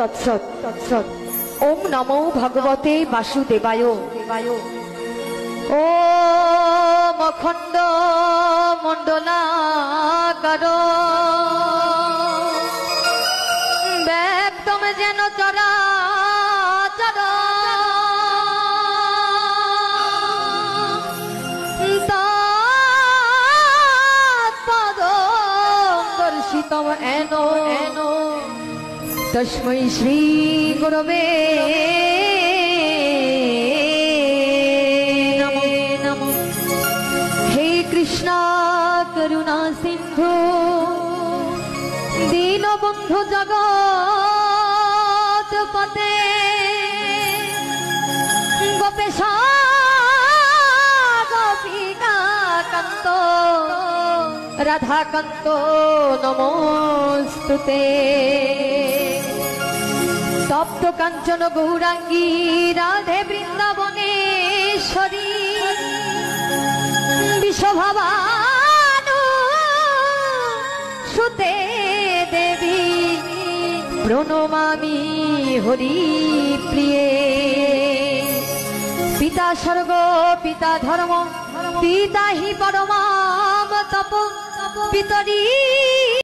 তৎসৎ তৎসৎ। ওম নমো ভগবতে বাসুদেবায়। ও অখণ্ড মণ্ডলাকার ব্যক্তম যেন চরাচর তৎপদর্শিতম এনো এনো তস্मै শ্রী গুরবে নমঃ। हे कृष्ण करुणा सिंधु दीनबंधु जगत पते गोपेश गोपिका कांत राधा कांत नमोस्तुते। तप्त कांचन गौरांगी राधे वृंदावनेश्वरी विश्वभानु सुते देवी प्रणमामि हरि प्रिये। पिता स्वर्ग पिता धर्म पिता हि परमाम तप पितरी